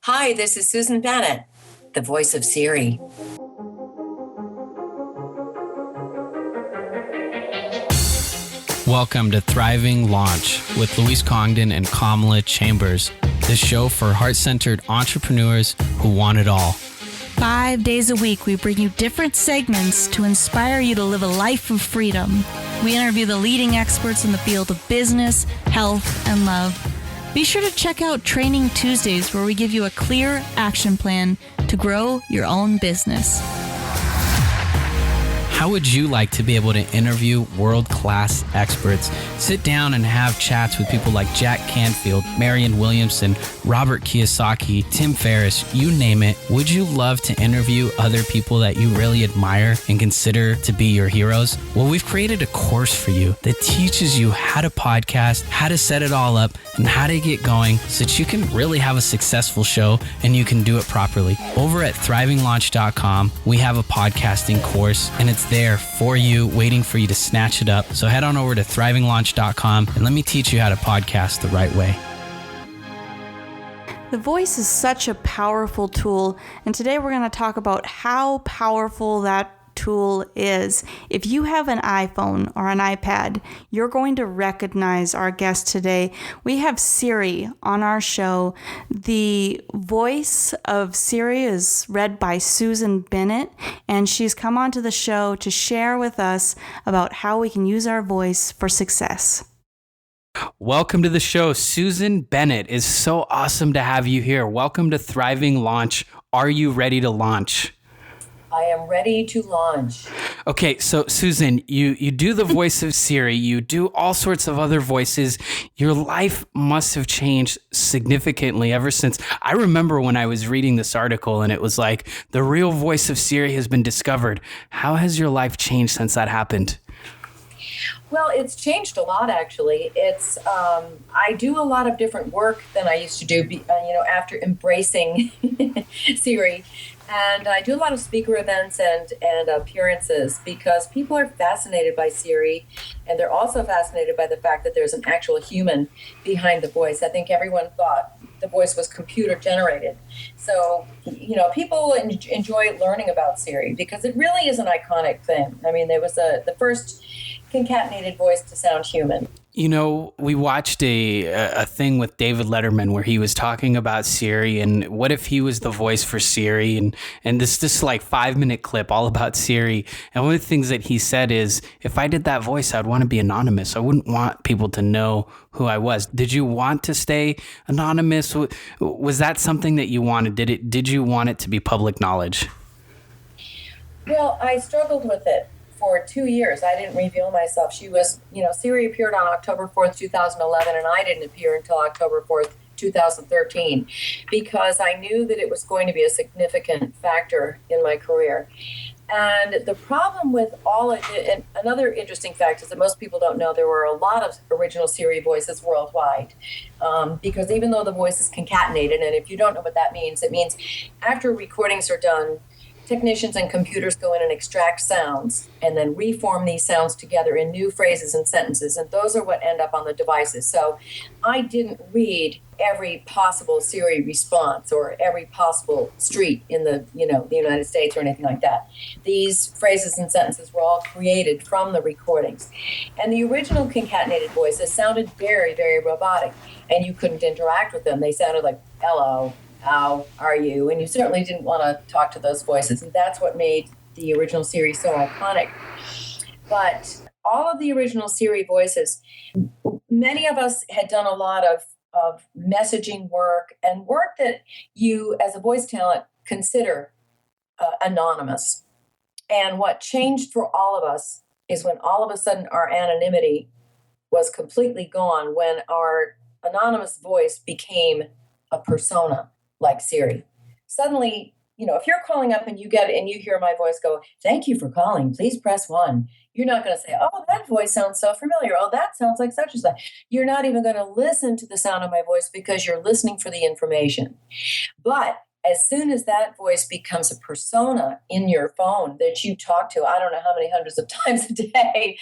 Hi, this is Susan Bennett, the voice of Siri. Welcome to Thriving Launch with Louise Congdon and Kamala Chambers, the show for heart-centered entrepreneurs who want it all. 5 days a week, we bring you different segments to inspire you to live a life of freedom. We interview the leading experts in the field of business, health, and love. Be sure to check out Training Tuesdays, where we give you a clear action plan to grow your own business. How would you like to be able to interview world-class experts? Sit down and have chats with people like Jack Canfield, Marianne Williamson, Robert Kiyosaki, Tim Ferriss, you name it. Would you love to interview other people that you really admire and consider to be your heroes? Well, we've created a course for you that teaches you how to podcast, how to set it all up, and how to get going so that you can really have a successful show and you can do it properly. Over at thrivinglaunch.com, we have a podcasting course, and it's there for you, waiting for you to snatch it up. So head on over to thrivinglaunch.com and let me teach you how to podcast the right way. The voice is such a powerful tool, and today we're going to talk about how powerful that tool is. If you have an iPhone or an iPad, you're going to recognize our guest today. We have Siri on our show. The voice of Siri is read by Susan Bennett, and she's come onto the show to share with us about how we can use our voice for success. Welcome to the show. Susan Bennett, is so awesome to have you here. Welcome to Thriving Launch. Are you ready to launch? I am ready to launch. Okay, so Susan, you do the voice of Siri, you do all sorts of other voices. Your life must have changed significantly ever since. I remember when I was reading this article and it was like, the real voice of Siri has been discovered. How has your life changed since that happened? Well, it's changed a lot, actually. It's I do a lot of different work than I used to do, after embracing Siri. And I do a lot of speaker events and appearances because people are fascinated by Siri, and they're also fascinated by the fact that there's an actual human behind the voice. I think everyone thought the voice was computer generated. So, people enjoy learning about Siri because it really is an iconic thing. I mean, there was the first concatenated voice to sound human. We watched a thing with David Letterman where he was talking about Siri and what if he was the voice for Siri, and this like 5-minute clip all about Siri. And one of the things that he said is, if I did that voice, I'd want to be anonymous. I wouldn't want people to know who I was. Did you want to stay anonymous? Was that something that you wanted? Did you want it to be public knowledge? Well, I struggled with it. For 2 years, I didn't reveal myself. Siri appeared on October 4th, 2011, and I didn't appear until October 4th, 2013, because I knew that it was going to be a significant factor in my career. And the problem with all of it, and another interesting fact is that most people don't know there were a lot of original Siri voices worldwide, because even though the voice is concatenated, and if you don't know what that means, it means after recordings are done, technicians and computers go in and extract sounds and then reform these sounds together in new phrases and sentences, and those are what end up on the devices. So I didn't read every possible Siri response or every possible street in the United States or anything like that. These phrases and sentences were all created from the recordings. And the original concatenated voices sounded very, very robotic, and you couldn't interact with them. They sounded like, hello, how are you? And you certainly didn't want to talk to those voices. And that's what made the original Siri so iconic. But all of the original Siri voices, many of us had done a lot of messaging work and work that you, as a voice talent, consider anonymous. And what changed for all of us is when all of a sudden our anonymity was completely gone, when our anonymous voice became a persona like Siri. Suddenly, if you're calling up and you hear my voice go, "Thank you for calling, please press 1." You're not going to say, "Oh, that voice sounds so familiar. Oh, that sounds like such and such." You're not even going to listen to the sound of my voice because you're listening for the information. But as soon as that voice becomes a persona in your phone that you talk to, I don't know how many hundreds of times a day,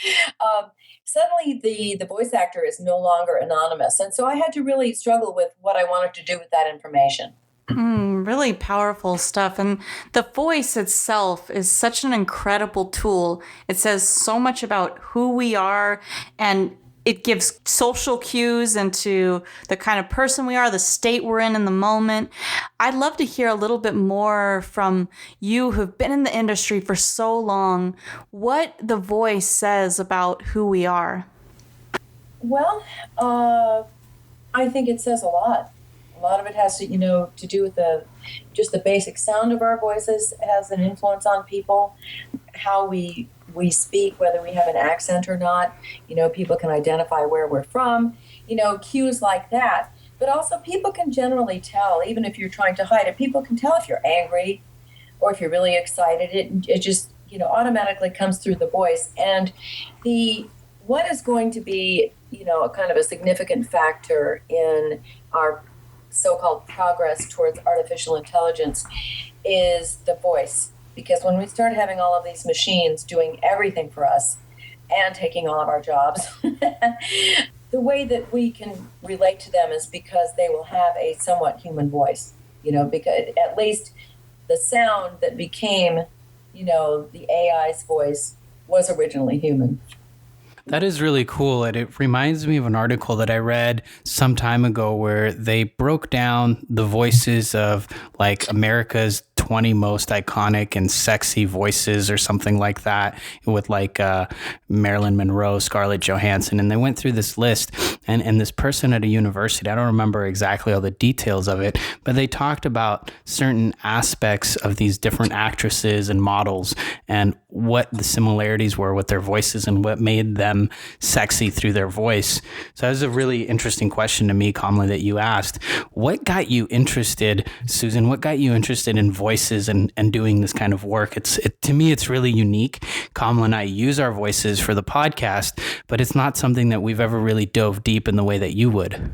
suddenly the voice actor is no longer anonymous. And so I had to really struggle with what I wanted to do with that information. Really powerful stuff. And the voice itself is such an incredible tool. It says so much about who we are, and it gives social cues into the kind of person we are, the state we're in the moment. I'd love to hear a little bit more from you who've been in the industry for so long, what the voice says about who we are. Well, I think it says a lot. A lot of it has to, to do with just the basic sound of our voices has an influence on people, how we speak, whether we have an accent or not. People can identify where we're from, cues like that. But also people can generally tell, even if you're trying to hide it, people can tell if you're angry or if you're really excited. It just, automatically comes through the voice. And what is going to be, a kind of a significant factor in our so-called progress towards artificial intelligence is the voice. Because when we start having all of these machines doing everything for us and taking all of our jobs, the way that we can relate to them is because they will have a somewhat human voice, because at least the sound that became, the AI's voice was originally human. That is really cool. And it reminds me of an article that I read some time ago where they broke down the voices of like America's 20 most iconic and sexy voices or something like that, with like Marilyn Monroe, Scarlett Johansson. And they went through this list, and this person at a university, I don't remember exactly all the details of it, but they talked about certain aspects of these different actresses and models and what the similarities were with their voices and what made them sexy through their voice. So that was a really interesting question to me, Kamala, that you asked. What got you interested, Susan, what got you interested in voices and doing this kind of work? To me, it's really unique. Kamala and I use our voices for the podcast, but it's not something that we've ever really dove deep in the way that you would.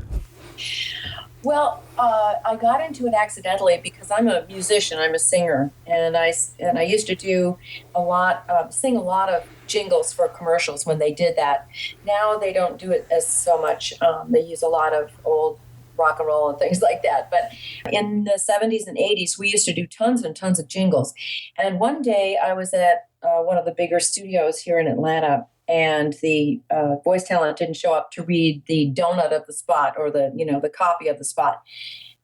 Well, I got into it accidentally because I'm a musician. I'm a singer, and I used to do sing a lot of jingles for commercials when they did that. Now they don't do it as so much. They use a lot of old rock and roll and things like that. But in the 70s and 80s, we used to do tons and tons of jingles. And one day I was at one of the bigger studios here in Atlanta, and the voice talent didn't show up to read the donut of the spot or the copy of the spot.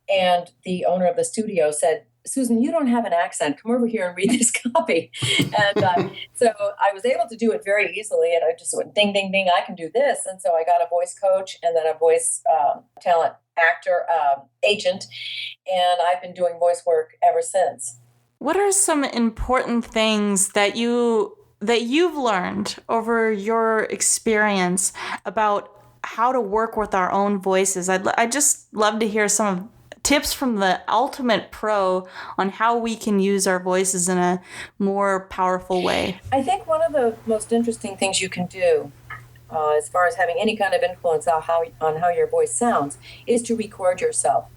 And the owner of the studio said, "Susan, you don't have an accent. Come over here and read this copy." And so I was able to do it very easily. And I just went, ding, ding, ding, I can do this. And so I got a voice coach and then a voice talent actor agent. And I've been doing voice work ever since. What are some important things that you've learned over your experience about how to work with our own voices? I'd just love to hear some of tips from the ultimate pro on how we can use our voices in a more powerful way. I think one of the most interesting things you can do as far as having any kind of influence on how your voice sounds is to record yourself.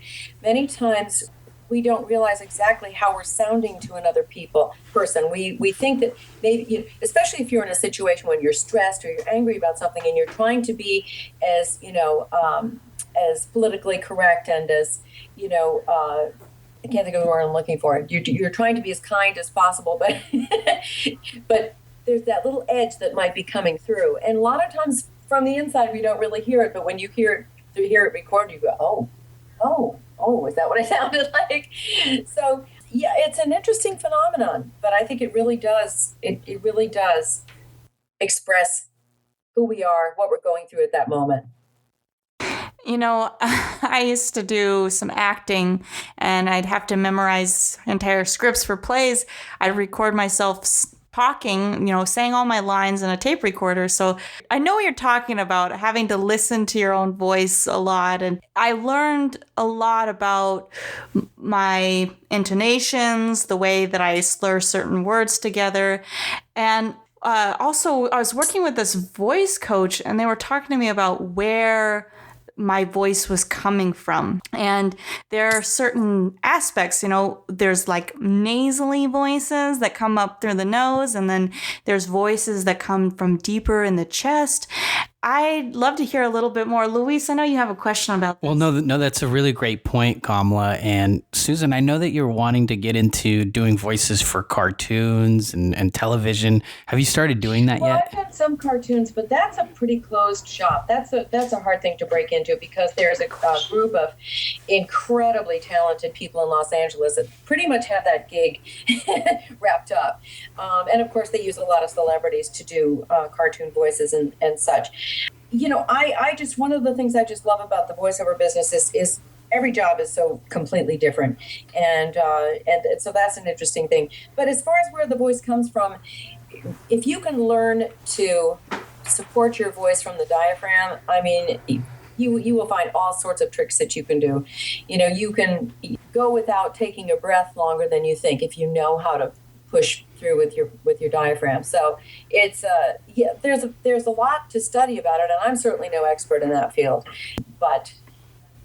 Many times we don't realize exactly how we're sounding to another person. We think that maybe, especially if you're in a situation when you're stressed or you're angry about something and you're trying to be as, as politically correct and as, I can't think of the word I'm looking for. You're trying to be as kind as possible, but but there's that little edge that might be coming through. And a lot of times from the inside, we don't really hear it, but when you hear it recorded, you go, oh, is that what I sounded like? So, yeah, it's an interesting phenomenon, but I think it really does express who we are, what we're going through at that moment. I used to do some acting, and I'd have to memorize entire scripts for plays. I'd record myself talking, saying all my lines in a tape recorder. So I know what you're talking about, having to listen to your own voice a lot. And I learned a lot about my intonations, the way that I slur certain words together. And also, I was working with this voice coach, and they were talking to me about where my voice was coming from. And there are certain aspects, there's like nasally voices that come up through the nose, and then there's voices that come from deeper in the chest. I'd love to hear a little bit more. Luis, I know you have a question about this. Well, no, that's a really great point, Kamala. And Susan, I know that you're wanting to get into doing voices for cartoons and television. Have you started doing that yet? I've done some cartoons, but that's a pretty closed shop. That's a hard thing to break into because there's a group of incredibly talented people in Los Angeles that pretty much have that gig wrapped up. And of course, they use a lot of celebrities to do cartoon voices and such. I just, one of the things I just love about the voiceover business is every job is so completely different. And so that's an interesting thing. But as far as where the voice comes from, if you can learn to support your voice from the diaphragm, I mean, you will find all sorts of tricks that you can do. You can go without taking a breath longer than you think if you know how to push through with your diaphragm. So it's there's a lot to study about it, and I'm certainly no expert in that field, but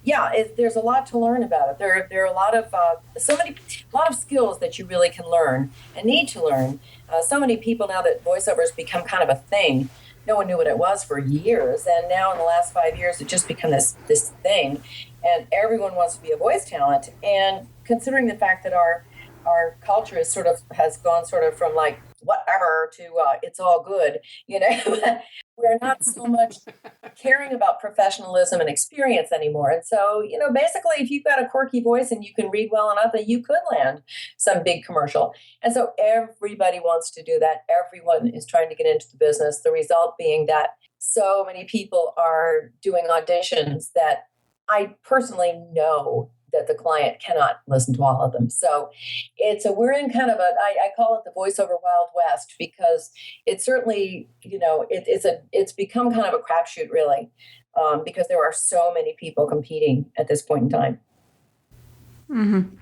there's a lot to learn about it. There are a lot of skills that you really can learn and need to learn. So many people now that voiceovers become kind of a thing. No one knew what it was for years, and now in the last 5 years, it's just become this thing, and everyone wants to be a voice talent. And considering the fact that our culture has gone from like whatever to it's all good, we're not so much caring about professionalism and experience anymore. And so, basically, if you've got a quirky voice and you can read well enough, that you could land some big commercial. And so everybody wants to do that. Everyone is trying to get into the business. The result being that so many people are doing auditions that I personally know that the client cannot listen to all of them. So we're in kind of I call it the voiceover Wild West, because it's certainly, it's become kind of a crapshoot really, because there are so many people competing at this point in time. Mm-hmm.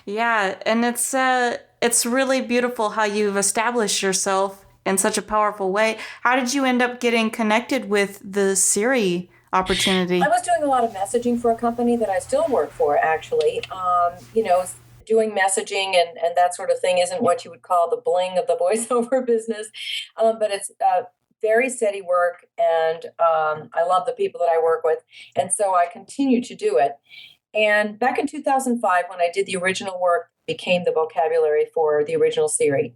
Yeah. And it's really beautiful how you've established yourself in such a powerful way. How did you end up getting connected with the Siri opportunity? I was doing a lot of messaging for a company that I still work for, actually. Doing messaging and that sort of thing isn't what you would call the bling of the voiceover business, but it's very steady work, and I love the people that I work with, and so I continue to do it. And back in 2005, when I did the original work, became the vocabulary for the original Siri.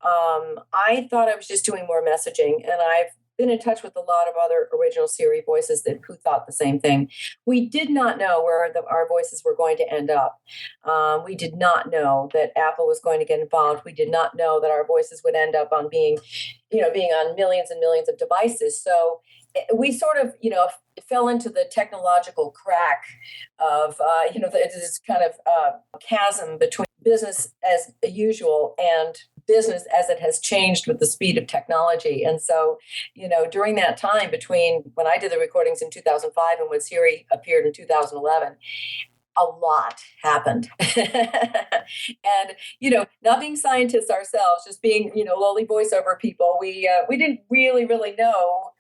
I thought I was just doing more messaging, and I've been in touch with a lot of other original Siri voices who thought the same thing. We did not know where our voices were going to end up. We did not know that Apple was going to get involved. We did not know that our voices would end up on being on millions and millions of devices. So we sort of, fell into the technological crack of, this kind of chasm between business as usual and business as it has changed with the speed of technology. And so, during that time between when I did the recordings in 2005 and when Siri appeared in 2011, a lot happened. And, not being scientists ourselves, just being, lowly voiceover people, we didn't really know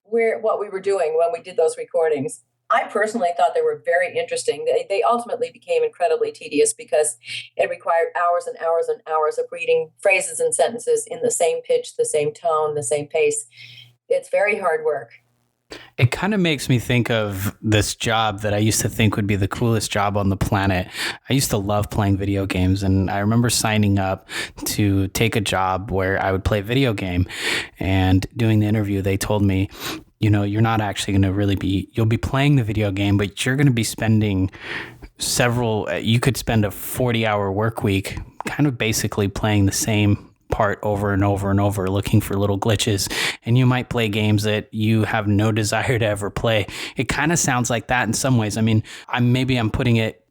what we were doing when we did those recordings. I personally thought they were very interesting. They ultimately became incredibly tedious because it required hours and hours and hours of reading phrases and sentences in the same pitch, the same tone, the same pace. It's very hard work. It kind of makes me think of this job that I used to think would be the coolest job on the planet. I used to love playing video games, and I remember signing up to take a job where I would play a video game. And doing the interview, they told me, you're not actually going to you'll be playing the video game, but you're going to be spending you could spend a 40-hour work week kind of basically playing the same part over and over and over, looking for little glitches, and you might play games that you have no desire to ever play. It kind of sounds like that in some ways. I mean, I'm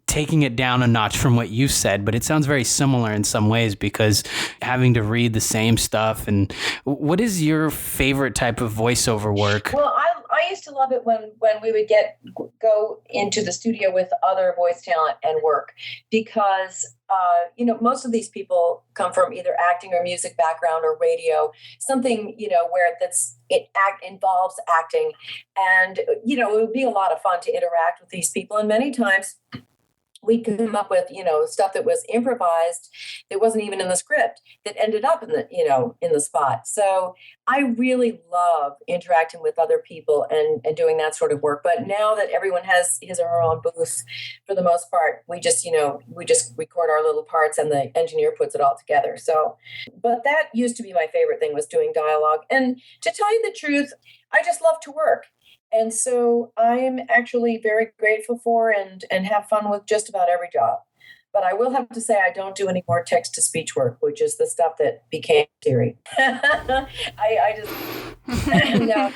taking it down a notch from what you said, but it sounds very similar in some ways, because having to read the same stuff. And what is your favorite type of voiceover work? Well, I used to love it when we would go into the studio with other voice talent and work, because most of these people come from either acting or music background or radio, something, where involves acting. And, it would be a lot of fun to interact with these people. And many times we come up with, stuff that was improvised, that wasn't even in the script, that ended up in the spot. So I really love interacting with other people and doing that sort of work. But now that everyone has his or her own booth, for the most part, we just record our little parts and the engineer puts it all together. So, but that used to be my favorite thing, was doing dialogue. And to tell you the truth, I just love to work. And so I'm actually very grateful for and have fun with just about every job. But I will have to say I don't do any more text-to-speech work, which is the stuff that became Siri. I just no.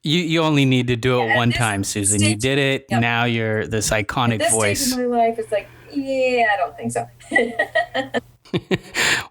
You only need to do it one time, Susan. You did it. Yep. Now you're this iconic this voice. Stage of my life, it's like, yeah, I don't think so.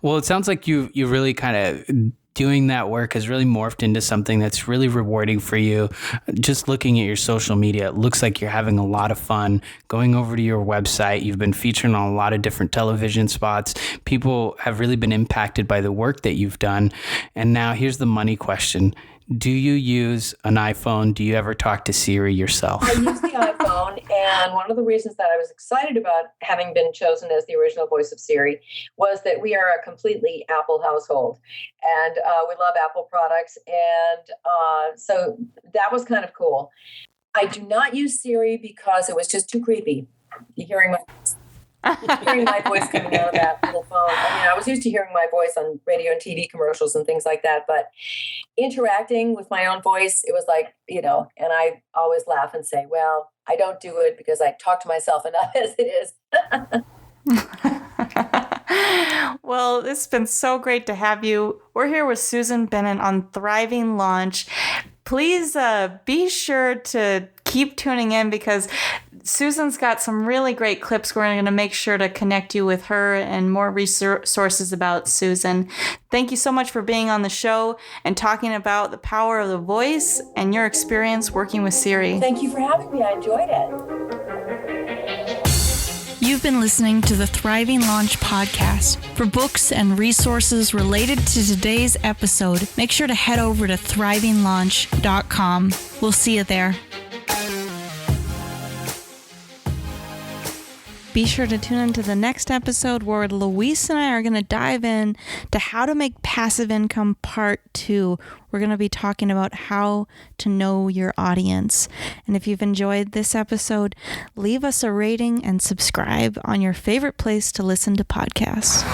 Well, it sounds like you really kind of doing that work has really morphed into something that's really rewarding for you. Just looking at your social media, it looks like you're having a lot of fun. Going over to your website, you've been featured on a lot of different television spots. People have really been impacted by the work that you've done. And now here's the money question. Do you use an iPhone? Do you ever talk to Siri yourself? I use the iPhone, and one of the reasons that I was excited about having been chosen as the original voice of Siri was that we are a completely Apple household, and we love Apple products, and so that was kind of cool. I do not use Siri because it was just too creepy, hearing my voice coming out of that little phone. I mean, I was used to hearing my voice on radio and TV commercials and things like that, but interacting with my own voice, it was like, and I always laugh and say, well, I don't do it because I talk to myself enough as it is. Well, it's been so great to have you. We're here with Susan Bennett on Thriving Launch. Please be sure to keep tuning in because Susan's got some really great clips. We're going to make sure to connect you with her and more resources about Susan. Thank you so much for being on the show and talking about the power of the voice and your experience working with Siri. Thank you for having me. I enjoyed it. You've been listening to the Thriving Launch podcast. For books and resources related to today's episode, make sure to head over to thrivinglaunch.com. We'll see you there. Be sure to tune into the next episode where Luis and I are going to dive in to how to make passive income part 2. We're going to be talking about how to know your audience. And if you've enjoyed this episode, leave us a rating and subscribe on your favorite place to listen to podcasts.